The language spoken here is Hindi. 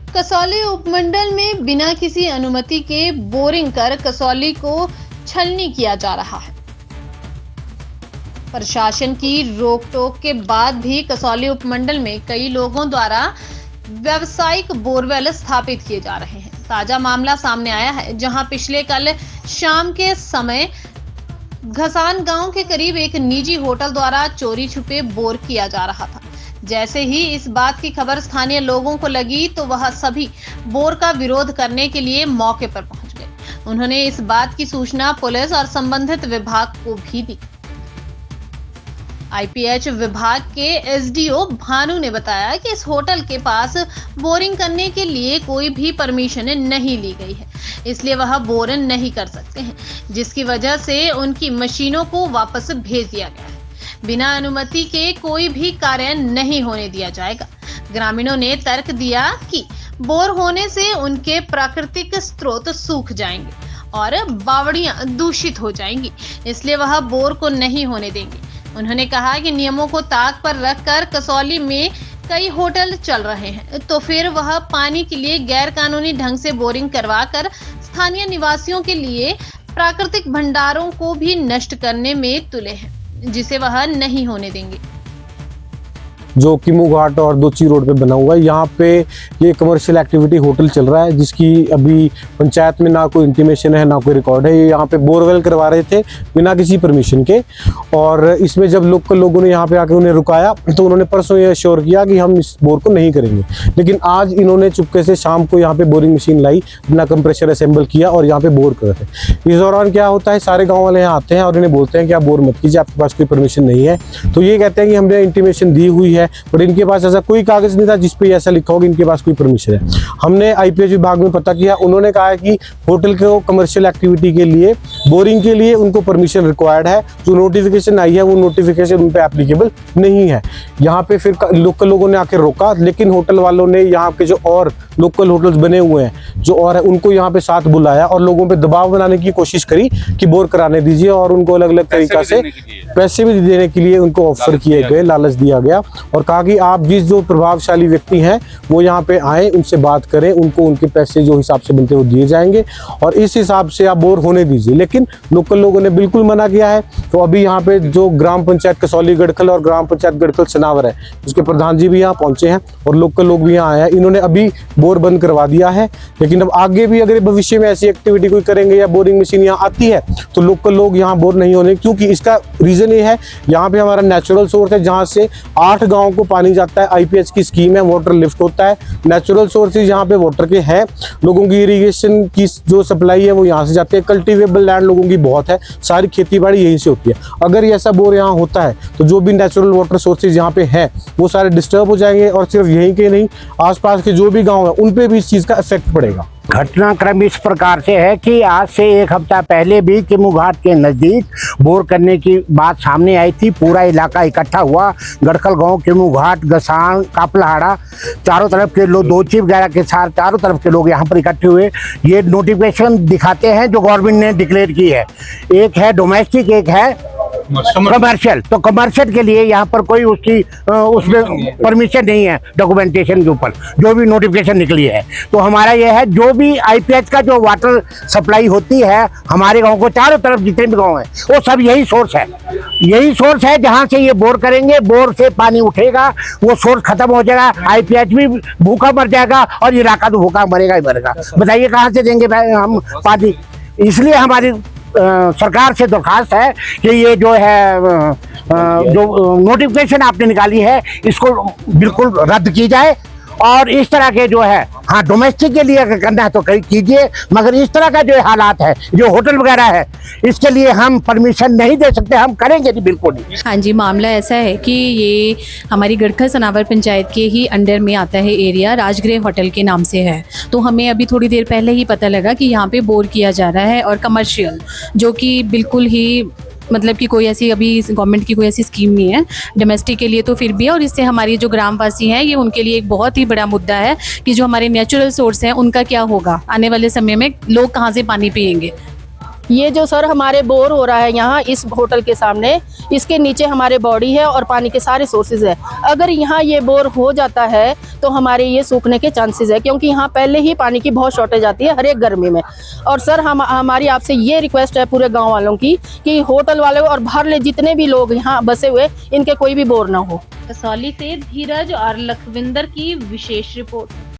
कसौली उपमंडल में बिना किसी अनुमति के बोरिंग कर कसौली को छलनी किया जा रहा है। प्रशासन की रोक टोक के बाद भी कसौली उपमंडल में कई लोगों द्वारा व्यावसायिक बोरवेल स्थापित किए जा रहे हैं। ताजा मामला सामने आया है, जहां पिछले कल शाम के समय घसान गांव के करीब एक निजी होटल द्वारा चोरी छुपे बोर किया जा रहा था। जैसे ही इस बात की खबर स्थानीय लोगों को लगी तो वह सभी बोर का विरोध करने के लिए मौके पर पहुंच गए। उन्होंने इस बात की सूचना पुलिस और संबंधित विभाग को भी दी। आईपीएच विभाग के एसडीओ भानु ने बताया कि इस होटल के पास बोरिंग करने के लिए कोई भी परमिशन नहीं ली गई है, इसलिए वह बोर नहीं कर सकते हैं, जिसकी वजह से उनकी मशीनों को वापस भेज दिया गया है। बिना अनुमति के कोई भी कार्य नहीं होने दिया जाएगा। ग्रामीणों ने तर्क दिया कि बोर होने से उनके प्राकृतिक स्रोत सूख जाएंगे और बावड़ियां दूषित हो जाएंगी, इसलिए वह बोर को नहीं होने देंगे। उन्होंने कहा कि नियमों को ताक पर रखकर कसौली में कई होटल चल रहे हैं, तो फिर वह पानी के लिए गैर कानूनी ढंग से बोरिंग करवाकर स्थानीय निवासियों के लिए प्राकृतिक भंडारों को भी नष्ट करने में तुले हैं, जिसे वह नहीं होने देंगे। जो किमू घाट और दोची रोड पे बना हुआ है, यहाँ पे ये कमर्शियल एक्टिविटी होटल चल रहा है, जिसकी अभी पंचायत में ना कोई इंटीमेशन है ना कोई रिकॉर्ड है। ये यहाँ पे बोरवेल करवा रहे थे बिना किसी परमिशन के, और इसमें जब लोकल लोगों ने यहाँ पे आके उन्हें रुकाया तो उन्होंने परसों ये श्योर किया कि हम इस बोर को नहीं करेंगे। लेकिन आज इन्होंने चुपके से शाम को यहाँ पे बोरिंग मशीन लाई, अपना कंप्रेशर असेंबल किया और यहाँ पे बोर कर रहे हैं। इस दौरान क्या होता है, सारे गाँव वाले यहाँ आते हैं और इन्हें बोलते हैं कि आप बोर मत कीजिए, आपके पास कोई परमिशन नहीं है। तो ये कहते हैं कि हमने इंटीमेशन दी हुई है, पर इनके पास ऐसा कोई कागज नहीं था जिसपे ऐसा लिखा होगा इनके पास कोई परमिशन है। हमने आईपीएच विभाग में पता किया, उन्होंने कहा है कि होटल को कमर्शियल एक्टिविटी के लिए बोरिंग के लिए उनको परमिशन रिक्वायर्ड है। जो नोटिफिकेशन आई है वो नोटिफिकेशन उन पे एप्लीकेबल नहीं है। यहाँ पे फिर लोकल लोगों ने आके रोका, लेकिन होटल वालों ने यहाँ के जो और लोकल होटल्स बने हुए हैं जो और है उनको यहाँ पे साथ बुलाया और लोगों पे दबाव बनाने की कोशिश करी कि बोर कराने दीजिए, और उनको अलग अलग तरीका से पैसे भी देने के लिए उनको ऑफर किए गए, लालच दिया गया और कहा कि आप जिस जो प्रभावशाली व्यक्ति हैं वो यहाँ पे आए, उनसे बात करें, उनको उनके पैसे जो हिसाब से बनते हैं वो दिए जाएंगे और इस हिसाब से आप बोर होने दीजिए। लेकिन लोकल लोगों ने बिल्कुल मना किया है। तो अभी यहाँ पे जो ग्राम पंचायत कसौली गढ़खल और ग्राम पंचायत गढ़खल सनावर है, उसके प्रधान जी भी यहाँ पहुंचे हैं और लोकल लोग भी यहाँ आए हैं। इन्होंने अभी बोर बंद करवा दिया है, लेकिन अब आगे भी अगर भविष्य में ऐसी एक्टिविटी कोई करेंगे या बोरिंग मशीन यहाँ आती है तो लोकल लोग यहाँ बोर नहीं होने, क्योंकि इसका रीजन ये है यहाँ पे हमारा नेचुरल सोर्स है जहाँ से 8 गाँव को पानी जाता है। आईपीएच की स्कीम है, वाटर लिफ्ट होता है, नेचुरल सोर्सेज यहाँ पे वाटर के हैं, लोगों की इरिगेशन की जो सप्लाई है वो यहाँ से जाती है, कल्टीवेबल लैंड लोगों की बहुत है, सारी खेती बाड़ी यहीं से होती है। अगर ये ऐसा बोर यहाँ होता है तो जो भी नेचुरल वाटर सोर्सेज यहाँ पे हैं वो सारे डिस्टर्ब हो जाएंगे और सिर्फ यहीं के नहीं आसपास के जो भी गाँव है उन पे भी इस चीज़ का इफेक्ट पड़ेगा। घटनाक्रम इस प्रकार से है कि आज से 1 हफ्ता पहले भी किमू घाट के नज़दीक बोर करने की बात सामने आई थी। पूरा इलाका इकट्ठा हुआ, गढ़खल गांव, किमू घाट, गसान, कापलाहाड़ा, चारों तरफ के लोग, दोची वगैरह के साथ चारों तरफ के लोग यहाँ पर इकट्ठे हुए। ये नोटिफिकेशन दिखाते हैं जो गवर्नमेंट ने डिक्लेयर की है, एक है डोमेस्टिक, एक है कमर्शियल। तो कमर्शियल के लिए यहाँ पर कोई उसकी उसमें परमिशन नहीं है डॉक्यूमेंटेशन के ऊपर, जो भी नोटिफिकेशन निकली है। तो हमारा यह है, जो भी आईपीएच का जो वाटर सप्लाई होती है हमारे गांव को, चारों तरफ जितने भी गांव हैं वो सब यही सोर्स है, यही सोर्स है जहाँ से ये बोर करेंगे, बोर से पानी उठेगा, वो सोर्स खत्म हो जाएगा, आईपीएच भी भूखा मर जाएगा और इलाका तो भूखा मरेगा ही मरेगा। बताइए कहाँ से देंगे हम पानी। इसलिए हमारी सरकार से दरखास्त है कि ये जो है जो नोटिफिकेशन आपने निकाली है इसको बिल्कुल रद्द की जाए और इस तरह के जो है, हाँ डोमेस्टिक के लिए अगर करना है तो कीजिए, मगर इस तरह का जो हालात है, जो होटल वगैरह है, इसके लिए हम परमिशन नहीं दे सकते, हम करेंगे नहीं, बिल्कुल नहीं। हाँ जी, मामला ऐसा है कि ये हमारी गढ़खल सनावर पंचायत के ही अंडर में आता है एरिया, राजगृह होटल के नाम से है। तो हमें अभी थोड़ी देर पहले ही पता लगा कि यहाँ पे बोर किया जा रहा है और कमर्शियल, जो कि बिल्कुल ही मतलब कि कोई ऐसी अभी गवर्नमेंट की कोई ऐसी स्कीम नहीं है। डोमेस्टिक के लिए तो फिर भी है, और इससे हमारी जो ग्रामवासी हैं ये उनके लिए एक बहुत ही बड़ा मुद्दा है कि जो हमारे नेचुरल सोर्स हैं उनका क्या होगा, आने वाले समय में लोग कहाँ से पानी पिएंगे। ये जो सर हमारे बोर हो रहा है यहाँ इस होटल के सामने, इसके नीचे हमारे बॉडी है और पानी के सारे सोर्सेज है। अगर यहाँ ये बोर हो जाता है तो हमारे ये सूखने के चांसेस है, क्योंकि यहाँ पहले ही पानी की बहुत शॉर्टेज आती है हर एक गर्मी में। और सर हमारी आपसे ये रिक्वेस्ट है पूरे गाँव वालों की कि होटल वाले और बाहर जितने भी लोग यहाँ बसे हुए इनके कोई भी बोर ना हो। कसौली से धीरज और लखविंदर की विशेष रिपोर्ट।